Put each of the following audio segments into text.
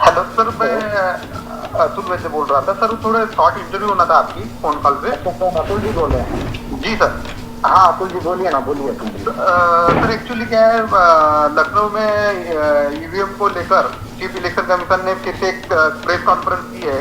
Hello sir, मैं अतुल वैसे बोल रहा था सर। थोड़ा शॉर्ट इंटरव्यू होना था आपकी फोन कॉल पे। अच्छा सर, अतुल जी बोल रहे हैं? जी सर। हाँ अतुल जी बोलिए ना, बोलिए अतुल जी। सर एक्चुअली क्या है, लखनऊ में ईवीएम को लेकर चीफ इलेक्शन कमीशन ने फिर से एक प्रेस कॉन्फ्रेंस की है।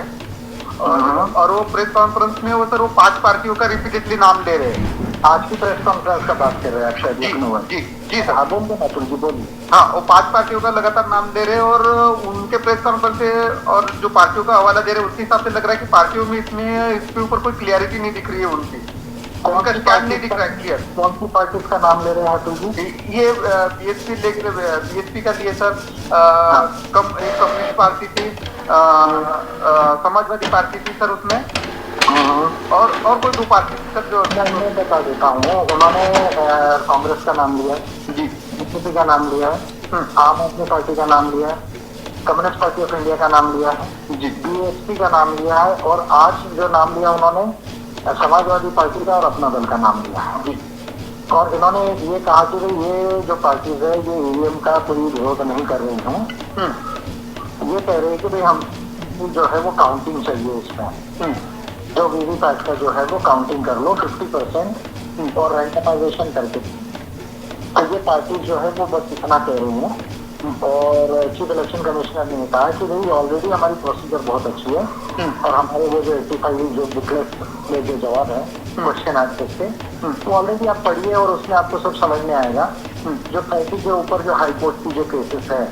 और वो प्रेस कॉन्फ्रेंस में वो सर वो 5 पार्टियों का रिपीटेडली नाम ले रहे हैं। आज की प्रेस कॉन्फ्रेंस का बात कर रहे हैं आप शायद जी लखनऊ में। जी जी सर। हाँ बोलिए ना अतुल जी, बोलिए। हाँ, वो 5 पार्टियों का लगातार नाम ले रहे हैं और उनके प्रेस कॉन्फ्रेंस से और जो पार्टियों का हवाला दे रहे हैं उसके हिसाब से लग रहा है कि पार्टियों में इसके ऊपर कोई क्लियरिटी नहीं दिख रही है उनकी। उनका स्टैंड नहीं दिख रहा है क्लियर। कौन सी पार्टी का नाम ले रहे हैं अतुल जी? ये बीएसपी का लिए सर। एक कम्युनिस्ट पार्टी थी, समाजवादी पार्टी थी सर उसमें, और कोई 2 पार्टी थी सर जो। मैं बता देता हूँ, उन्होंने कांग्रेस का नाम लिया है जी। बीजेपी का नाम लिया है, आम आदमी पार्टी का नाम लिया है, कम्युनिस्ट पार्टी ऑफ इंडिया का नाम लिया है जी, बीएसपी का नाम लिया है, और आज जो नाम लिया उन्होंने समाजवादी पार्टी का और अपना दल का नाम लिया है जी। और इन्होंने ये कहा कि भाई ये जो पार्टीज है ये ईवीएम का कोई विरोध नहीं कर रही हूँ, ये कह रहे हैं कि भाई हम जो है वो काउंटिंग चाहिए इसमें, जो वीवीपैट का जो है वो काउंटिंग कर लो 50% और रैंडमाइजेशन करके। तो ये पार्टी जो है वो बस इतना कह रही है। और चीफ इलेक्शन कमिश्नर ने कहा कि भाई ऑलरेडी हमारी प्रोसीजर बहुत अच्छी है, और हमारे वो जो 85 जो बुकलेट में जो जवाब है क्वेश्चन आंसर से, तो ऑलरेडी आप पढ़िए और उसमें आपको सब समझ में आएगा। जो 35 के ऊपर जो हाई कोर्ट की जो केसेस है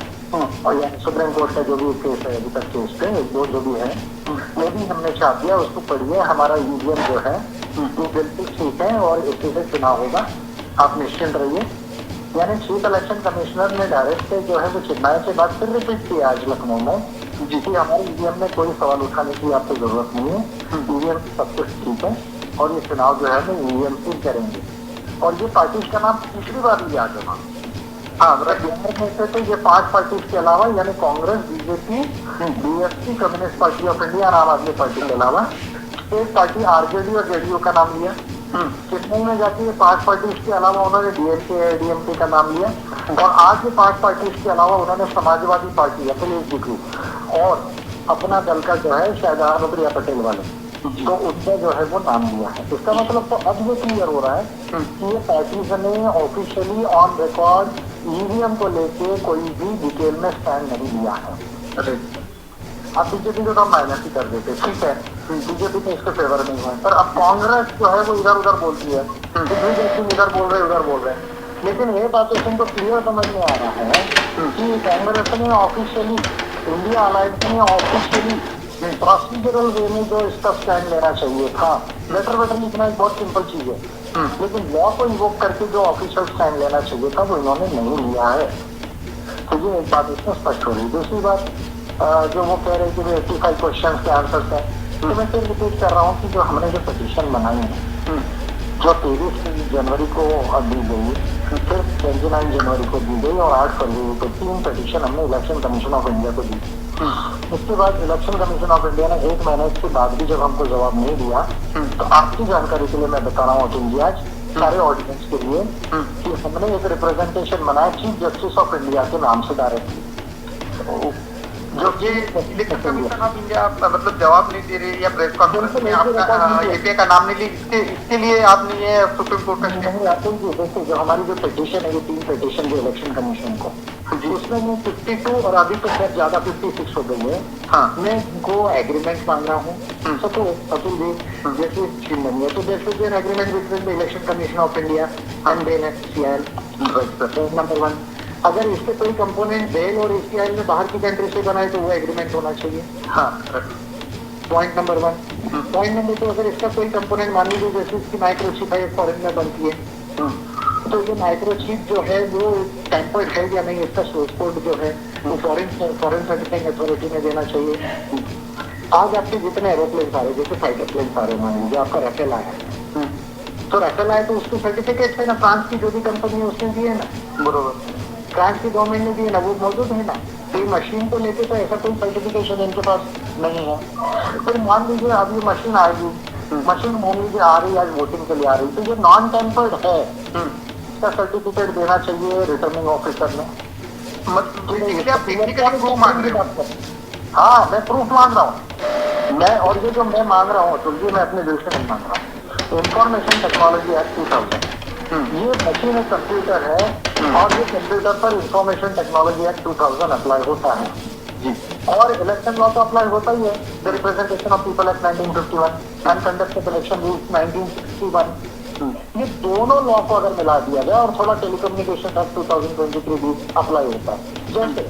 और या सुप्रीम कोर्ट का जो भी केस है अभी तक केस पे वो जो भी है वो भी हमने छाप दिया, उसको पढ़िए। हमारा ईवीएम जो है वो बिल्कुल ठीक है और इसी से चुनाव होगा, आप निश्चिंत रहिए। यानी चीफ इलेक्शन कमिश्नर ने डायरेक्ट जो है वो चिन्मय के बाद फिर रिपीट किया आज लखनऊ में कि हमारे ईवीएम में कोई सवाल उठाने की आपको जरूरत नहीं है, ईवीएम सब कुछ ठीक है और ये चुनाव जो है वो ईवीएम से करेंगे। और ये पार्टी का नाम तीसरी बार लिया गया। हाँ, बिहार में से तो ये 5 पार्टी के अलावा यानी Congress, BJP, BSP, communist party of India और आम आदमी पार्टी के अलावा एक पार्टी आरजेडी और जेडीयू का नाम लिया। चेन्नई में जाके ये 5 पार्टी के अलावा उन्होंने डीएमके का नाम लिया, और आज ये 5 पार्टी के अलावा उन्होंने समाजवादी पार्टी अखिलेश जी और अपना दल का जो है शायद अनुप्रिया पटेल वाले, तो उसने जो है वो नाम लिया है। इसका मतलब तो अब ये क्लियर हो रहा है कि ये पार्टीज ने ऑफिशियली ऑन रिकॉर्ड ईवीएम को लेके कोई भी डिटेल में स्टैंड नहीं लिया है। अब बीजेपी को तो माइनस ही कर देते, ठीक है, बीजेपी तो इसके फेवर नहीं है, पर अब कांग्रेस जो है वो इधर उधर बोलती है, इधर बोल रहे हैं। लेकिन ये बात तो क्लियर समझ में आ रहा है कि कांग्रेस ने ऑफिशियली, इंडिया अलायंस ने ऑफिशियली प्रोसीजरल वे में जो इसका स्टैंड लेना चाहिए था, लेटर वेटर लिखना एक बहुत सिंपल चीज है, लेकिन लॉ को इवोक करके जो ऑफिशियल स्टैंड लेना चाहिए था वो इन्होंने नहीं लिया है। तो ये एक बात इसमें स्पष्ट हो रही है। दूसरी बात जो वो कह रहे कि 85 क्वेश्चन के आंसर्स हैं, तो मैं फिर रिपीट कर रहा हूँ कि जो हमने जो पिटीशन बनाई है जो 23 जनवरी को दी गई, फिर 29 जनवरी को दी गई और 8 फरवरी को 3 पिटीशन हमने इलेक्शन कमीशन ऑफ इंडिया को दी। उसके बाद इलेक्शन कमीशन ऑफ इंडिया ने 1 महीने के बाद भी जब हमको जवाब नहीं दिया, तो आपकी जानकारी के लिए मैं बता रहा हूँ अतुल जी आज सारे ऑडियंस के लिए कि हमने एक रिप्रेजेंटेशन बनाया चीफ जस्टिस ऑफ इंडिया के नाम से डायरेक्टली, जो ये इलेक्शन कमीशन ऑफ इंडिया मतलब जवाब नहीं दे रही या प्रेस कॉन्फ्रेंस में आपका एपीए का नाम नहीं ली, इसके लिए आपने ये सुप्रीम कोर्ट का नहीं अतुल जी देखिए, जो हमारी जो पिटीशन है ये 3 पिटीशन जो इलेक्शन कमीशन को, उसमें मैं 52 और अभी तो खैर ज्यादा 56 हो गई है। हाँ, मैं उनको एग्रीमेंट मांग रहा हूँ। तो अतुल जी जैसे छीन नहीं है तो जैसे agreement between the election commission of India and NHCL number 1, अगर इसके कोई कंपोनेंट बेल और एसीआई में बाहर की कंट्री से बनाए तो वो एग्रीमेंट होना चाहिए। हाँ, पॉइंट नंबर 1। पॉइंट नंबर 2, अगर इसका कोई कंपोनेंट मान लीजिए जैसे इसकी माइक्रोचिप है फॉरेन में बनती है, तो ये माइक्रोचिप जो है वो टेम्पर्ड है या नहीं, इसका सोर्स कोड जो है वो फॉरेन सर्टिफाइंग अथॉरिटी में देना चाहिए। आज आपके जितने एरोप्लेन आ रहे, जैसे फाइटर प्लेन आ रहे, मान लीजिए आपका राफेल आया, तो राफेल आया तो उसको सर्टिफिकेट है ना, फ्रांस की जो भी कंपनी है उसने दी है ना, बरोबर, फ्रांस की गवर्नमेंट ने दी है ना, वो मौजूद है ना। तो मशीन को लेके तो ऐसा कोई सर्टिफिकेशन इनके पास नहीं है। फिर मान लीजिए अब ये मशीन आएगी, मशीन मान लीजिए आ रही है आज वोटिंग के लिए आ रही, तो ये नॉन टेम्पर्ड है, इसका सर्टिफिकेट देना चाहिए रिटर्निंग ऑफिसर ने। मतलब आप टेक्निकली क्यों मांग रहे हैं? हाँ, मैं प्रूफ मांग रहा हूँ। मैं, और ये जो मैं मांग रहा हूँ अतुल जी, मैं अपने दिल से नहीं मांग रहा हूँ। इंफॉर्मेशन टेक्नोलॉजी एक्ट 2000, ये मशीन एक कंप्यूटर है, और ये कंप्यूटर पर इंफॉर्मेशन टेक्नोलॉजी एक्ट 2000 अप्लाई होता है जी। और इलेक्शन लॉ तो अप्लाई होता ही है, the representation of people act 1951 and conduct of election rules 1961। ये दोनों लॉ को अगर मिला दिया जाए और थोड़ा टेलीकम्युनिकेशन एक्ट 2023 भी अप्लाई होता है, जैसे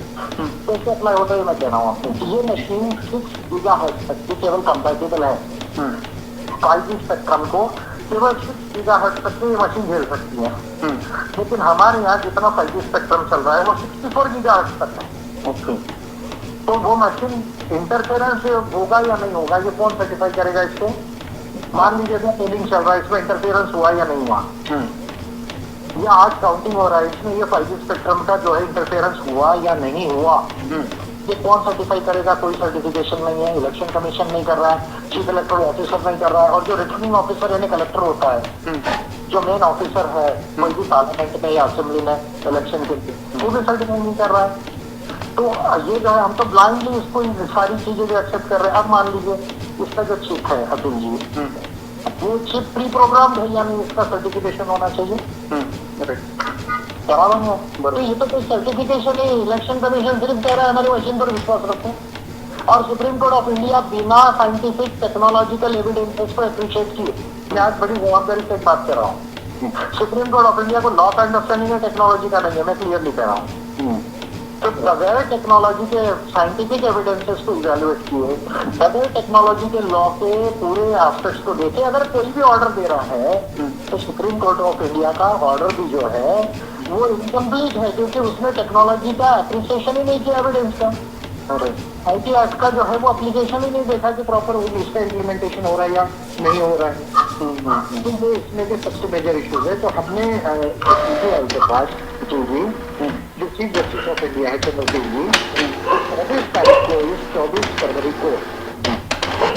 अप्लाई होता है, मैं कह रहा हूँ आपको कि ये मशीन 6 गीगाहर्ट्ज तक की केवल कंपैटिबल है। 5G स्पेक्ट्रम को केवल 6 गीगाहर्ट्ज तक की ये मशीन झेल सकती है। लेकिन हमारे यहाँ जितना 5G स्पेक्ट्रम चल रहा है वो 64 गीगाहर्ट्ज तक है। ओके, तो वो मशीन इंटरफेरेंस होगा या नहीं होगा, ये कौन सर्टिफाई करेगा इसको? मान लीजिए पोलिंग चल रहा है, इसमें इंटरफेरेंस हुआ या नहीं हुआ, या आज काउंटिंग हो रहा है, इसमें ये 5G स्पेक्ट्रम का जो है इंटरफेरेंस हुआ या नहीं हुआ, ये कौन सर्टिफाई करेगा? कोई सर्टिफिकेशन नहीं है, इलेक्शन कमीशन नहीं कर रहा है, चीफ इलेक्टोरल ऑफिसर नहीं कर रहा है, और जो रिटर्निंग ऑफिसर यानी कलेक्टर होता है, जो मेन ऑफिसर है कोई भी पार्लियामेंट में या असेंबली में इलेक्शन के लिए, वो भी सर्टिफाई नहीं कर रहा है। तो ये जो है, हम तो ब्लाइंडली इसको सारी चीजें जो एक्सेप्ट कर रहे हैं। अब मान लीजिए इसका जो चिप है अतुल जी, वो चिप प्री प्रोग्राम है, यानी इसका सर्टिफिकेशन होना चाहिए, बराबर है। तो ये तो कोई सर्टिफिकेशन ही, इलेक्शन कमीशन सिर्फ कह रहा है हमारी मशीन पर विश्वास रखो, और सुप्रीम कोर्ट ऑफ इंडिया बिना साइंटिफिक टेक्नोलॉजिकल एविडेंसेस को अप्रिशिएट किए, मैं आज बड़ी जवाबदारी से बात कर रहा हूँ, सुप्रीम कोर्ट ऑफ इंडिया को लॉ का अंडरस्टैंडिंग है, टेक्नोलॉजी का नहीं है, मैं क्लियरली कह रहा हूँ। तो बगैर टेक्नोलॉजी के साइंटिफिक एविडेंसेस को इवैल्यूएट किए, बगैर टेक्नोलॉजी के लॉ के पूरे एस्पेक्ट्स को देखे अगर कोई भी ऑर्डर दे रहा है, तो सुप्रीम कोर्ट ऑफ इंडिया का ऑर्डर भी जो है वो इनकम्प्लीट है, क्योंकि उसने टेक्नोलॉजी का एप्रिसिएशन ही नहीं किया, एविडेंस का। IT एक्ट का जो है वो एप्लीकेशन ही नहीं देखा कि प्रॉपर इसका इम्प्लीमेंटेशन हो रहा है या नहीं हो रहा है। तो ये इसमें के सबसे मेजर इश्यूज है। तो हमने CBI के पास जो चीफ जस्टिस ऑफ इंडिया है चंद्रचूड़ जी, 24 फरवरी को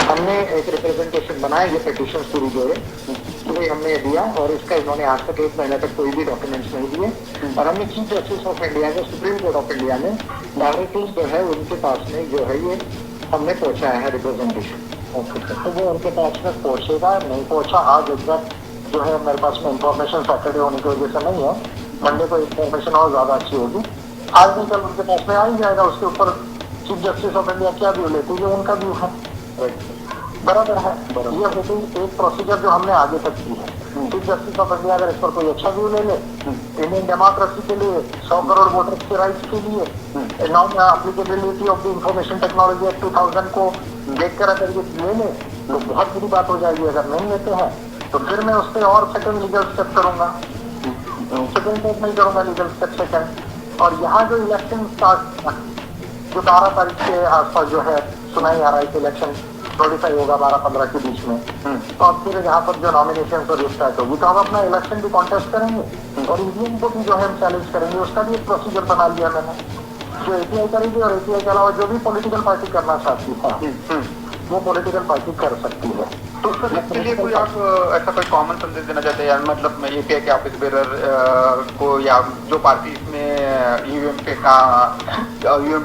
हमने एक रिप्रेजेंटेशन बनाया, ये पिटीशन पूरी जो है तो भाई हमने दिया, और इसका इन्होंने आज तक 1 महीने तक कोई भी डॉक्यूमेंट्स नहीं दिए, और हमने चीफ जस्टिस ऑफ इंडिया को, सुप्रीम कोर्ट ऑफ इंडिया में डायरेक्टली जो है उनके पास में जो है ये हमने पहुंचाया है रिप्रेजेंटेशन। तो वो उनके पास में पहुंचेगा, नहीं पहुंचा आज एग्जैक्ट जो है मेरे पास में इंफॉर्मेशन सैटरडे होने की वजह से नहीं है, मंडे को इंफॉर्मेशन और ज्यादा अच्छी होगी, आज नहीं कल उनके पास में आ ही जाएगा। उसके ऊपर चीफ जस्टिस ऑफ इंडिया क्या व्यू लेते हैं, उनका व्यू है, बराबर है। ये होती एक प्रोसीजर जो हमने आगे तक की है। चीफ जस्टिस ऑफ इंडिया अगर इस पर कोई अच्छा व्यू ले ले, इंडियन डेमोक्रेसी के लिए, 100 करोड़ वोटर्स के राइट्स के लिए, non applicability of the information technology act 2000 को देख कर अगर ये ले ले तो बहुत बड़ी बात हो जाएगी। अगर नहीं लेते हैं तो फिर मैं उस पर और सेकंड लीगल स्टेप करूंगा, सेकंड स्टेप नहीं करूंगा, लीगल स्टेप सेकंड। और यहाँ जो इलेक्शन स्टार्ट जो 12 तारीख के आसपास जो है सुनाई आ रहा है कि इलेक्शन नोटिफाई होगा 12-15 के बीच में, तो अब फिर यहाँ पर जो नॉमिनेशन और स्टार्ट होगी, तो हम अपना इलेक्शन भी कॉन्टेस्ट करेंगे और ईवीएम को भी जो है हम चैलेंज करेंगे। उसका भी एक प्रोसीजर बना लिया मैंने, जो API करेगी, और API के अलावा जो भी पॉलिटिकल पार्टी करना चाहती है वो पॉलिटिकल पार्टी कर सकती है। तो सर इसके लिए कोई आप ऐसा कोई कॉमन संदेश देना चाहते हैं, यार मतलब मैं API के ऑफिस बेरर को या जो पार्टी इसमें ईवीएम के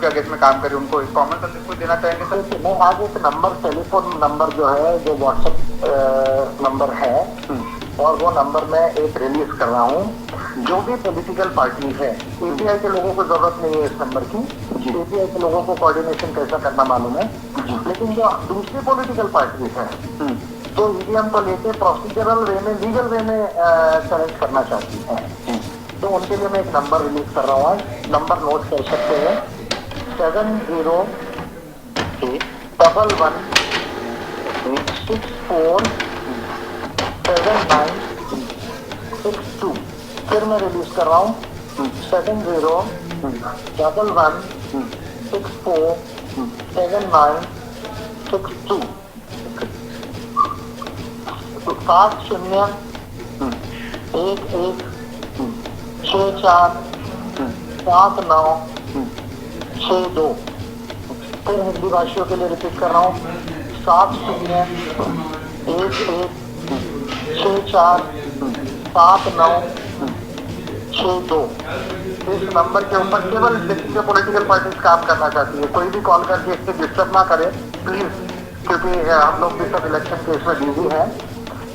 अगेंस्ट में काम करे उनको एक कॉमन संदेश कोई देना चाहेंगे सर? मैं आज एक नंबर, टेलीफोन नंबर जो है, जो व्हाट्सएप नंबर है, और वो नंबर मैं एक रिलीज कर रहा हूँ। जो भी पॉलिटिकल पार्टी है, API के लोगों को जरूरत नहीं है इस नंबर की, API के लोगों को कोऑर्डिनेशन कैसा करना मालूम है, लेकिन जो दूसरी पॉलिटिकल पार्टी है जो ईवीएम को लेके प्रोसीजरल वे में, लीगल वे में चैलेंज करना चाहती है, तो उनके लिए मैं एक नंबर रिलीज कर रहा हूँ आज। नंबर नोट कर सकते हैं, 7011647962। फिर मैं रिलीज कर रहा हूँ 7011647962। 7011647962। फिर हिंदी भाषियों के लिए रिपीट कर रहा हूँ, 7011647962। इस नंबर के ऊपर केवल दिल्ली के पॉलिटिकल पार्टीज काम करना चाहती है। कोई भी कॉल करके इससे डिस्टर्ब ना करे प्लीज, क्योंकि हम लोग भी सब इलेक्शन के इसमें बिजी है।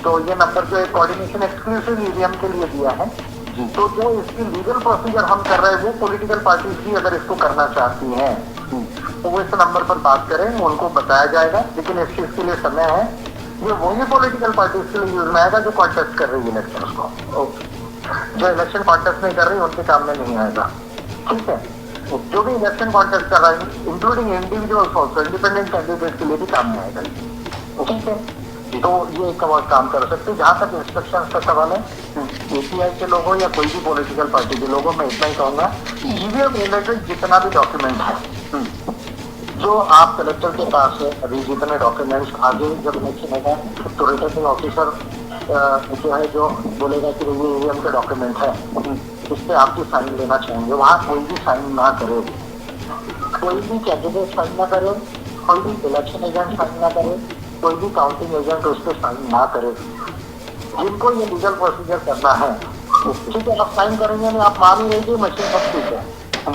तो ये नंबर जो है कोऑर्डिनेशन एक्सक्लूसिव ईवीएम के लिए दिया है। तो जो इसकी लीगल प्रोसीजर हम कर रहे हैं वो पॉलिटिकल पार्टीज भी अगर इसको करना चाहती हैं तो वो इस नंबर पर बात करें, उनको बताया जाएगा। लेकिन इस चीज के लिए समय है, ये वही पॉलिटिकल पार्टीज के लिए यूज में आएगा जो कॉन्टेस्ट कर रही है इलेक्शन को। जो इलेक्शन कॉन्टेस्ट नहीं कर रही उनके काम में नहीं आएगा, ठीक है। जो भी इलेक्शन कॉन्टेस्ट कर रहा है including individuals also, independent candidate के लिए भी काम में आएगा, ठीक है। तो ये एक काम कर सकते हैं। जहां तक इंस्ट्रक्शन का सवाल है, एपीआई के लोगों या कोई भी पॉलिटिकल पार्टी के लोगों, मैं इतना ही कहूंगा, ईवीएम रिलेटेड जितना भी डॉक्यूमेंट है जो आप कलेक्टर के पास है, अभी जितने डॉक्यूमेंट्स आगे जब इलेक्शन होगा तो रिटर्निंग ऑफिसर जो है जो बोलेगा कि ये ईवीएम का डॉक्यूमेंट है, इस पे आपकी साइन लेना चाहेंगे। वहाँ कोई भी साइन ना करे, कोई भी कैंडिडेट साइन ना करे, कोई भी इलेक्शन एजेंट साइन ना करे, कोई भी काउंटिंग एजेंट उस पर साइन ना करे। जिनको ये लीगल प्रोसीजर करना है, ठीक है, आप साइन करेंगे नहीं, आप मान ही रहिए मशीन सब ठीक है,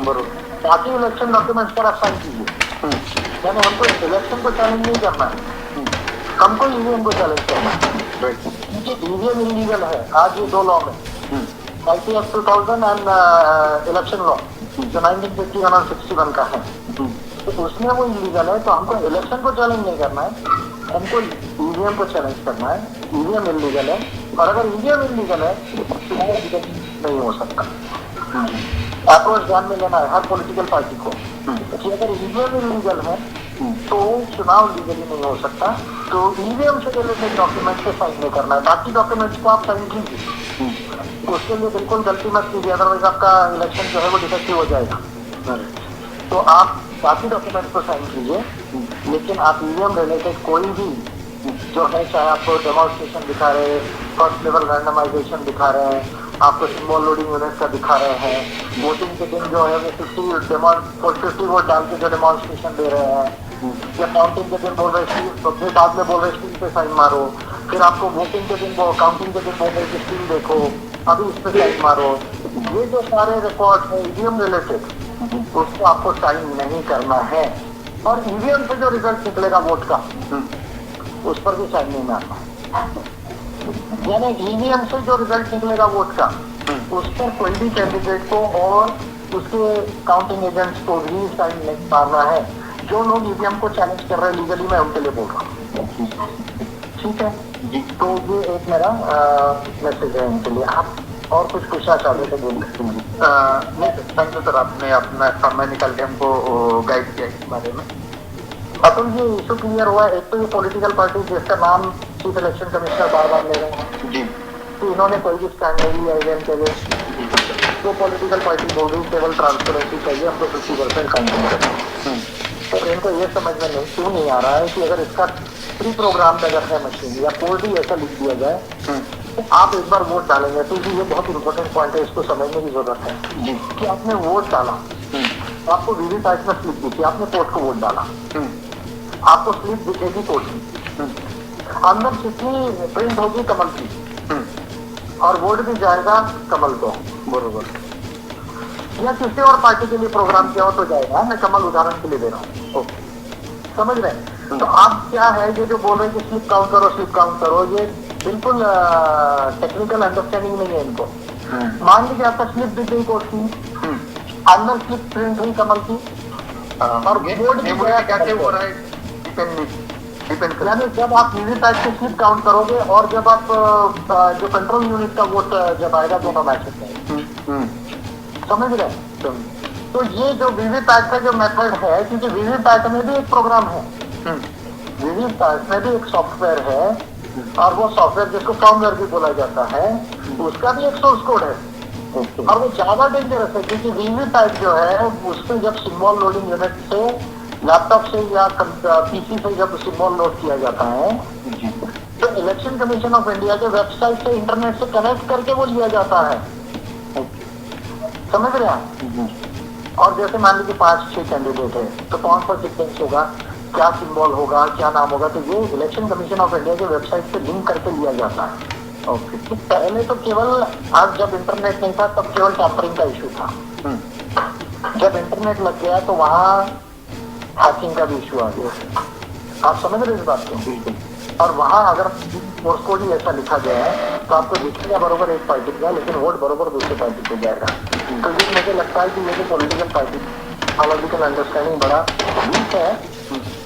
बरोबर। बाकी इलेक्शन डॉक्यूमेंट्स पर आप साइन कीजिए, यानी हमको इलेक्शन को चैलेंज नहीं करना है, हमको ईवीएम को चैलेंज करना है, क्योंकि ईवीएम इलीगल है। आज ये दो लॉ में IPS 2000 एंड इलेक्शन लॉ जो 1951 और 61 का है, तो उसमें वो इलीगल है। तो हमको इलेक्शन को चैलेंज नहीं करना है, हमको ईवीएम को चैलेंज करना है। ईवीएम इलीगल है, और अगर ईवीएम इलीगल है तो वो नहीं हो सकता। अप्रोच ध्यान में लेना है हर पॉलिटिकल पार्टी को कि अगर ईवीएम इलीगल है तो चुनाव लीगली नहीं हो सकता। तो ईवीएम से रिलेटेड डॉक्यूमेंट पे साइन नहीं करना है, बाकी डॉक्यूमेंट्स को आप साइन कीजिए। उसके लिए बिल्कुल गलती मत कीजिए, अदरवाइज आपका इलेक्शन जो है वो डिफेक्टिव हो जाएगा। तो आप बाकी डॉक्यूमेंट्स को साइन कीजिए, लेकिन आप ईवीएम रिलेटेड कोई भी जो है, चाहे आपको डेमोन्स्ट्रेशन दिखा रहे हैं, फर्स्ट लेवल रैंडमाइजेशन दिखा रहे हैं, आपको सिंबल लोडिंग यूनिट का दिखा रहे हैं, वोटिंग के दिन जो है वो 50 वोट डाल के जो डेमोन्स्ट्रेशन दे रहे हैं, या काउंटिंग के दिन बोल रहे तो फिर बाद में बोल रहे स्क्रीन पे साइन मारो, फिर आपको वोटिंग के दिन काउंटिंग के दिन बोल रहे कि स्क्रीन देखो, अभी इस पे साइन मारो। ये जो सारे रिकॉर्ड है ईवीएम रिलेटेड, उसको आपको साइन नहीं करना है। और ईवीएम से जो रिजल्ट निकलेगा वोट का, उस पर भी साइन नहीं मारना। यानी ईवीएम से जो रिजल्ट निकलेगा वोट का, उस पर कोई भी कैंडिडेट को और उसके काउंटिंग एजेंट्स को भी साइन नहीं मारना है। जो लोग ईवीएम को चैलेंज कर रहे हैं लीगली, मैं उनके लिए बोल रहा हूँ, ठीक है जी। तो ये एक मेरा मैसेज है उनके लिए। आप और कुछ पूछना चाहते थे? बोल नहीं, थैंक यू सर, आपने अपना समय निकाल के हमको गाइड किया इस बारे में। अतुल जी, इशू क्लियर हुआ। एक तो ये पॉलिटिकल पार्टी जिसका नाम चीफ इलेक्शन कमिश्नर बार बार ले रहे हैं जी, तो इन्होंने कोई भी स्टैंड नहीं लिया ईवीएम के लिए। तो पॉलिटिकल पार्टी बोल रही केवल ट्रांसपेरेंसी चाहिए, हमको 50% काउंटिंग करना है। तो इनको ये समझ में नहीं क्यों नहीं आ रहा है कि अगर इसका प्री प्रोग्राम अगर है मशीन या कोड भी ऐसा लिख दिया जाए तो आप एक बार वोट डालेंगे, तो ये बहुत इंपॉर्टेंट पॉइंट है, इसको समझने की जरूरत है जी। कि आपने वोट डाला, आपको वीवीपैट में स्लिप दिखी, आपने कोर्ट को वोट डाला, आपको स्लिप दिखेगी कोर्ट की, अंदर चिट्ठी प्रिंट होगी कमल की, और वोट भी जाएगा कमल को, बरोबर, या किसी और पार्टी के लिए प्रोग्राम किया हो तो जाएगा। मैं कमल उदाहरण के लिए दे रहा हूँ, समझ रहे हैं? तो आप क्या है ये जो बोल रहे हैं कि स्लिप काउंट करो, स्लिप काउंट करो, ये बिल्कुल टेक्निकल अंडरस्टैंडिंग नहीं है इनको। मान लीजिए आपका स्लिप दिख गई कोर्ट की, अंदर स्लिप प्रिंट हुई कमल की, और वोट भी गया, क्या हो रहा है डिपेंड। यानी जब आप वीवीपैट की स्लिप काउंट करोगे और जब आप जो कंट्रोल यूनिट का वोट जब आएगा, दोनों मैच होते हैं, समझ रहे? तो ये जो वीवीपैट का जो मेथड है, क्योंकि वीवीपैट में भी एक प्रोग्राम है, वीवीपैट में भी एक सॉफ्टवेयर है, और वो सॉफ्टवेयर जिसको फर्मवेयर भी बोला जाता है, उसका भी एक सोर्स कोड है, और वो ज्यादा डेंजरस है, क्योंकि वीवीपैट जो है उसमें जब सिंबल लोडिंग यूनिट से, लैपटॉप से या पीसी से जब सिंबल लोड किया जाता है, तो इलेक्शन कमीशन ऑफ इंडिया के वेबसाइट से, इंटरनेट से कनेक्ट करके वो लिया जाता है, समझ रहे हैं? और जैसे मान लीजिए 5-6 कैंडिडेट है, तो कौन सा सीक्वेंस होगा, क्या सिंबल होगा, क्या नाम होगा, तो ये इलेक्शन कमीशन ऑफ इंडिया के वेबसाइट से लिंक करके लिया जाता है। ओके। तो पहले तो केवल, आज जब इंटरनेट नहीं था तब केवल टैम्परिंग का इशू था। जब इंटरनेट लग गया तो वहाँ हैकिंग का भी इशू आ गया। आप समझ रहे इस बात को? बिल्कुल। और वहाँ अगर सोर्स कोड ही ऐसा लिखा गया है तो आपको दिखेगा बरोबर एक पार्टी का, लेकिन वोट बरोबर दूसरे पार्टी को जाएगा। तो ये मुझे लगता है कि ये जो पॉलिटिकल पार्टी पॉलिटिकल अंडरस्टैंडिंग बड़ा वीक है,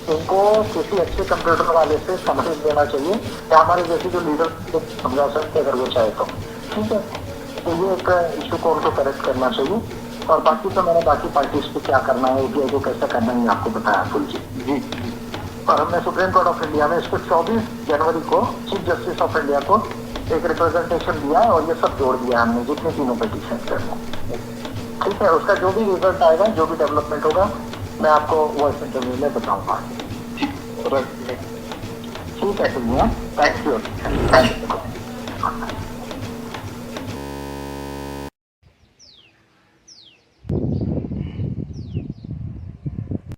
इनको किसी अच्छे कंप्यूटर वाले से समझ देना चाहिए, या हमारे जैसे जो लीडर समझा सकते अगर वो चाहे तो। ठीक है, तो ये एक इशू को उनको करेक्ट करना चाहिए। और बाकी तो मैंने बाकी पार्टीज पे क्या करना है, यूपीआई को कैसे करना है, आपको बताया फुल जी। और हमने सुप्रीम कोर्ट ऑफ इंडिया में इसको 24 जनवरी को चीफ जस्टिस ऑफ इंडिया को एक रिप्रेजेंटेशन दिया है, और ये सब जोड़ दिया हमने जितने तीनों पिटीशन थे। ठीक है, उसका जो भी रिजल्ट आएगा, जो भी डेवलपमेंट होगा, मैं आपको वॉइस इंटरव्यू में बताऊंगा। ठीक है, तो थैंक यू।